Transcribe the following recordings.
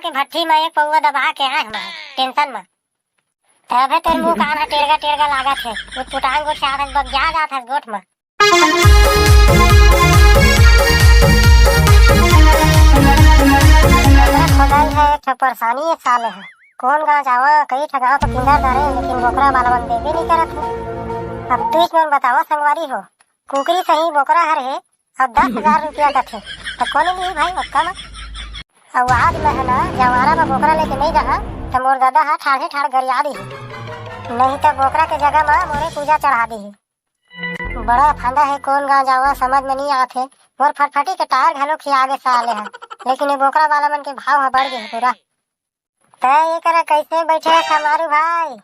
के भट्ठी में एक पौवा दबा के आए हम टेंशन में। तबे तेरे मुंह कान टेढ़गा टेढ़गा लागत है, उठपुटांग गोठ से आदत बग्या जात है गोठ में। खोदाई है एक परेशानी एक साल है। कौन गाँव जावा कई ठगाव तो किंदर धरे, लेकिन बोकरा वाला मन देवे नहीं करत है। अब तू इसमें बतावा संगवारी हो, कुकरी सही बोकरा हर है अब 10,000 रुपया का थे तो कौन ली भाई पक्का में। अब आज मैं है ना जवारा में बोकरा लेके नहीं रहा तो मोर दादा हा ठाढ़े ठाढ़ गरिया दी, नहीं तो बोकरा के जगह में मोरे पूजा चढ़ा दी। बड़ा फंदा है कौन गाँव जावा समझ में नहीं आते। मोर फटफटी के टायर घलो खियागे साले है, लेकिन ये बोकरा वाला मन के भाव है बढ़ गए पूरा। तय ये करे कैसे बैठे समारू भाई,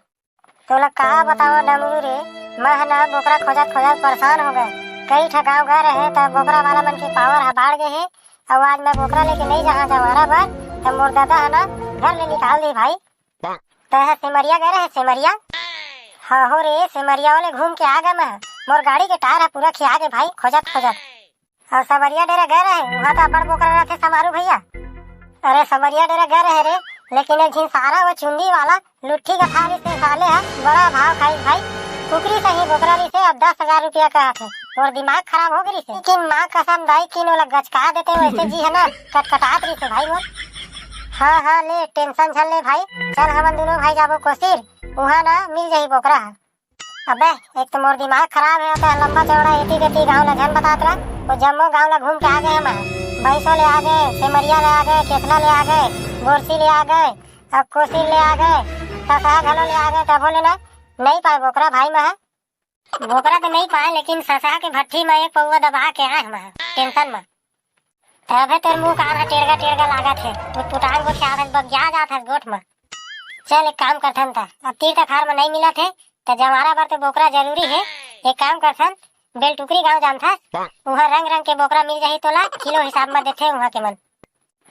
तोला का बताओ डमरू रे। मैं है ना बोकरा खोजत खोजत परेशान हो गए, कई ठगाव गए रहे तब बोकरा वाला मन के पावर है बढ़ गए है। अब आज मैं बोकरा लेके नहीं जहाँ जवारा बार तब मोर दादा है ना घर ले निकाल दी भाई। तय सिमरिया गए रहे सिमरिया, हाँ हो रे सिमरिया वाले घूम के आ गए। मैं मोर गाड़ी के टायर है पूरा खिया गए भाई खोजत खोजत। और समरिया डेरा गए रहे वहाँ तो अपन बोकरा रखे समारू भैया। अरे समरिया डेरा गए रहे रे, लेकिन एक झिन सारा वो चुंदी वाला लुट्ठी का थाली से साले है बड़ा भाव खाई भाई। कुकरी सही बोकरा री से अब 10,000 रुपया का है और दिमाग खराब हो गई से। लेकिन माँ कसम दाई की नो लग गचका देते वैसे जी है ना कटकटात रही से भाई मोर। हाँ हाँ ले टेंशन झल ले भाई, चल हम दोनों भाई जाबो कोसिर, वहाँ ना मिल जाही बोकरा। अबे एक तो मोर दिमाग खराब है तो लंबा चौड़ा एती गति गाँव ला झन बतात रहा, वो जम्मो गाँव ला घूम के आ गए हम। भैंसो ले आ गए, सिमरिया ले आ गए, केसला ले आ गए, बोरसी ले आ गए, अब कोसिर ले आ गए, ससा घलो ले आ गए, तब बोले ना नहीं पाए बोकरा भाई में। बोकरा तो नहीं पाए लेकिन ससा के भट्ठी में एक पौवा दबा के आए हम टेंशन में। तबे तेरे मुंह कान टेढ़गा टेढ़गा लागत है, उठपुटांग गोठ से आदत बग्या जात है गोठ में। चल एक काम करथन था, अब तीर तखार में नहीं मिला थे तो जवारा बार तो बोकरा जरूरी है। एक काम करथन बेलटुकरी गाँव जाम था, वहाँ रंग रंग के बोकरा मिल जाही तोला किलो हिसाब में देते वहाँ के मन।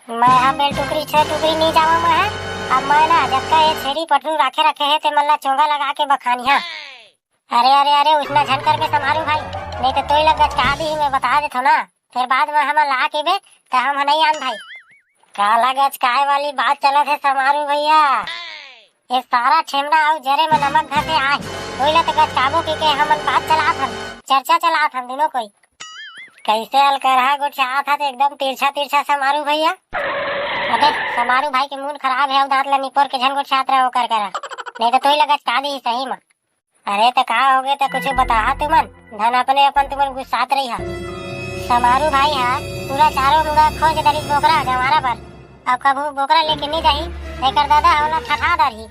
मैं हाँ बेलटुकरी छह टुकरी नहीं जावा मैं है। अब मैं ना जब का ये छेरी पटरू रखे है ते मल्ला चोंगा लगा के बखानिया। अरे अरे अरे उसना झन करके संभालू भाई, नहीं तो तोई लग गचका दी मैं बता देता ना, फिर बाद में हम ला के बे तो हम नहीं आन भाई। काला गचकाए वाली बात चलत है संभालू भैया, ये सारा छेमड़ा आउ जरे में नमक घसे आए वही तो गचकाबो के हम बात चलात हम चर्चा चलात हम दोनों कोई। कैसे अलकरहा गुट आत था एकदम तिरछा तिरछा समारू भैया। अबे समारू भाई के मूड खराब है, दांत ला निपोर के झन गुट छात्रा हो कर करा, नहीं तो तोई लगा चका दी सही में। अरे तो का हो गए तो कुछ बता तुमन धन अपने अपन तुमन गुस्सात रही है। समारू भाई है पूरा चारों मुंगा खोज दरी बोकरा जवारा पर, अब कभू बोकरा लेके नहीं जाही लेकर दादा होला ठठा दरही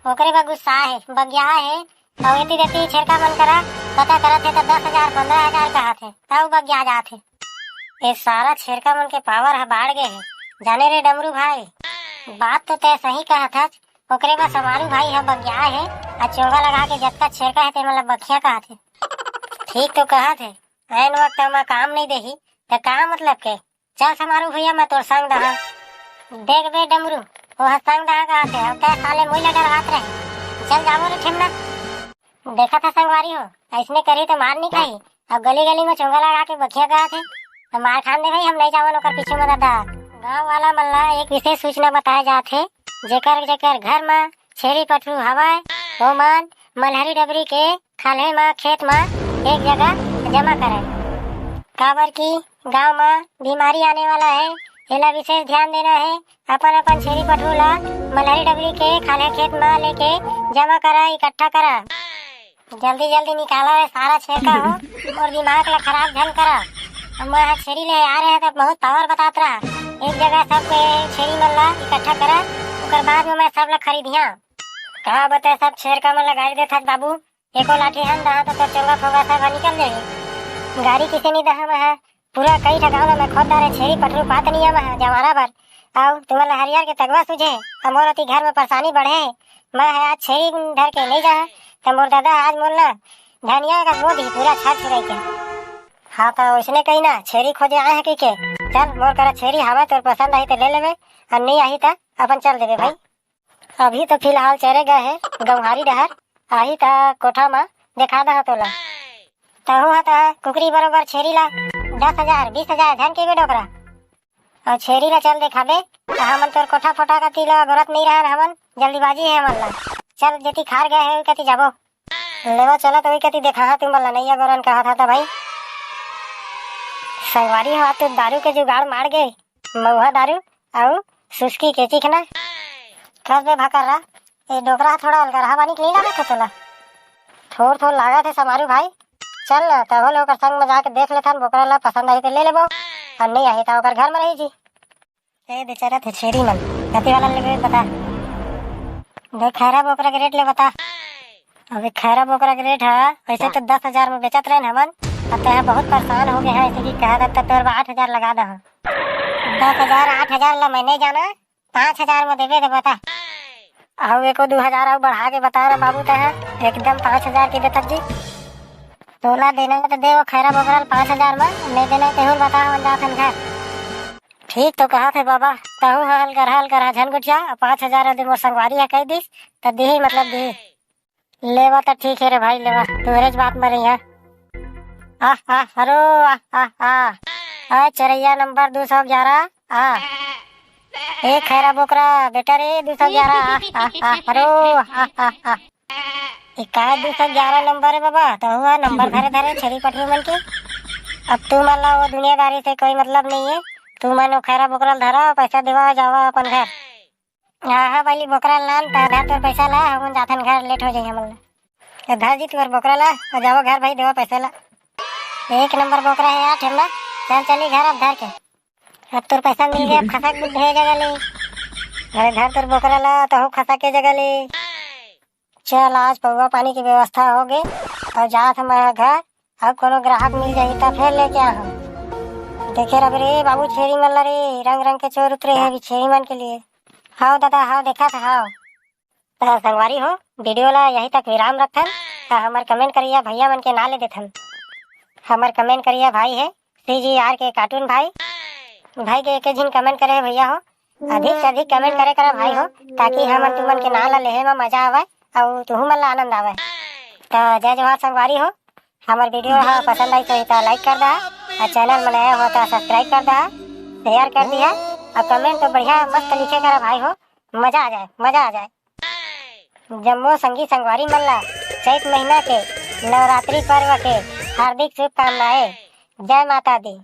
ओकरे बा गुस्सा है बग्या है। और इतनी देती छिड़का मन करा पता करत है तो 10,000 15,000 कहा थे तब बग्या जात है। ये सारा छिड़का मन के पावर है बाढ़ गए है जाने रे डमरू भाई। बात तो तय सही कहा था, ओकरे बा समारू भाई है बग्या है और चोंगा लगा के जत्ता छिड़का है ते मतलब बखिया कहा थे। ठीक तो कहा थे ऐन वक्त में काम नहीं देही तो का मतलब के। चल समारू भैया मैं तोर संग दहा देख बे डमरू वो संग दहा कहा थे अब तय साले मुई लगा हाथ रहे। चल जाबो रे ठेमना, देखा था संगवारी हो ऐसने करी तो मार नहीं खाई। अब गली गली में चोंगा लगा के बखिया कहा थे तो मार खान दे भाई हम नहीं जावन ओकर पीछे में दादा। गाँव वाला मल्ला एक विशेष सूचना बताए जाते जेकर जेकर घर में छेरी पटरू हवाए वो मन मलहरी डबरी के खाले में खेत में एक जगह जमा करे। काबर की गाँव में बीमारी आने वाला है, एला विशेष ध्यान देना है। अपन अपन छेरी पटरू ला मलहरी डबरी के खाले खेत में लेके जमा करा इकट्ठा करा, जल्दी जल्दी निकाला है सारा छेरका हो और दिमाग ला खराब झन करा। मैं छेरी ले आ रहे हैं तो बहुत पावर बतात रहा, एक जगह सब छेरी मन ला इकट्ठा करा उकर बाद में मैं सब ला खरीदिया। कहा बता सब छेरका मन ला गाड़ी देता बाबू एको लाठी हन दहा तो चोंगा फोगा सब निकल जाए। गाड़ी किसे नहीं दहा मैं पूरा कई ठगाव में खोद डाले छेरी पटरू पात नहीं मैं जवारा भर आओ तुम्हारा हरियर के तगवा सूझे मोर अति घर में परेशानी बढ़े। मैं आज छेरी धर के नहीं जा तो मोर दादा आज मोर ना धनिया का गोद ही पूरा छाट छुड़ाई के। हाँ तो उसने कही ना छेरी खोजे आए हैं कि के चल मोर करा छेरी हवा तोर पसंद आई तो ले लेवे और नहीं आई तो अपन चल देवे भाई। अभी तो फिलहाल चले गए है गंवारी डहर आई था कोठा में देखा दा तोला तो हुआ था कुकरी बरोबर छेरी ला 10,000 20,000 धन के डोकरा। और छेरी ला चल देखाबे हमन तोर कोठा फोटा का तिला गरत नहीं रहा हमन जल्दीबाजी है हमन ला। चल जेती खार गए है कति जाबो लेवा चला तो कति देखा तुम ला नैया गोरन कहा था भाई संगवारी हो तो दारू के जुगाड़ मार गए महुआ दारू और सुस्की के चिकना कस बे भाकर रहा ये डोकरा थोड़ा अलगरहा बानी नहीं लगा था तोला थोड़ थोड़ लागा थे समारू भाई। चल ना तब लोग संग में जाके देख लेथन बोकरा ला पसंद आई तो ले लेबो और नहीं आई तो घर में रही जी। ए बेचारा थे छेरी मन कति वाला लेबे बता देख खैरा बोकरा के रेट ले बता। अबे खैरा बोकरा के रेट है वैसे तो 10,000 में बेचत रहे हमन अब तो बहुत परेशान हो गए हैं ऐसे की कहा था तोर 8,000 लगा दो 10,000 8,000 ला मैंने जाना 5,000 में देवे दे बता आओ एको 2,000 और बढ़ा के बता रहा बाबू तो है एकदम 5,000 की देता जी तोला देना तो दे वो खैरा बोकरा 5,000 में नहीं देना तो बता हम जाथन घर ठीक तो कहा थे बाबा तहु हल कर झन गुटिया 5,000 दे मोर संगवारी है कह दिस तो दी मतलब दी लेवा तो ठीक है रे भाई लेवा तोरेज बात में रही है हरो चरैया नंबर 211 ए खैरा बोकरा बेटा रे 211 हरो इकाय 211 नंबर है बाबा तो हुआ नंबर धरे छेरी पटरी मन के। अब तू मन ला वो दुनियादारी से कोई मतलब नहीं है तू मन खैरा बोकरा धरा पैसा देवा जावा अपन घर हाँ वाली बोकरा लान धर तोर पैसा ला हम जाथन घर लेट हो जाए हमन धर जी तोर बोकरा ला और जावा घर भाई देवा पैसा ला 1 नंबर बोकरा है 8 ना चल चली घर अब धर के अब तोर पैसा मिल गया खसक बुद्धे जगह ले अरे धर तोर बोकरा ला तो खसक के जगह ले। चल आज पौवा पानी की व्यवस्था हो गई और जात हमारा घर अब कोनो ग्राहक मिल जाए तो फिर लेके आ हम देखे रब रे बाबू छेरी मन रे रंग रंग के चोर उतरे है छेरी मन के लिए। हाँ दादा हाँ देखा था हाँ तो संगवारी हो वीडियो ला यही तक विराम रखन तो हमार कमेंट करिए भैया मन के ना ले देथन हमार कमेंट करिए भाई है CGR के कार्टून भाई के एक झिन कमेंट करे भैया हो अधिक से अधिक कमेंट करे करा भाई हो ताकि हमन तुमन के ना ला लेहे में मजा आवे और तुहू मन ला आनंद आवे। तो जय जोहार संगवारी हो हमार वीडियो पसंद आई तो लाइक कर दा और चैनल में नया हो तो सब्सक्राइब कर दा शेयर कर दिया और कमेंट तो बढ़िया मस्त लिखे करा भाई हो मजा आ जाए। जम्मू संगी संगवारी मन ला चैत महीना के नवरात्रि पर्व के हार्दिक शुभकामनाएं। जय माता दी।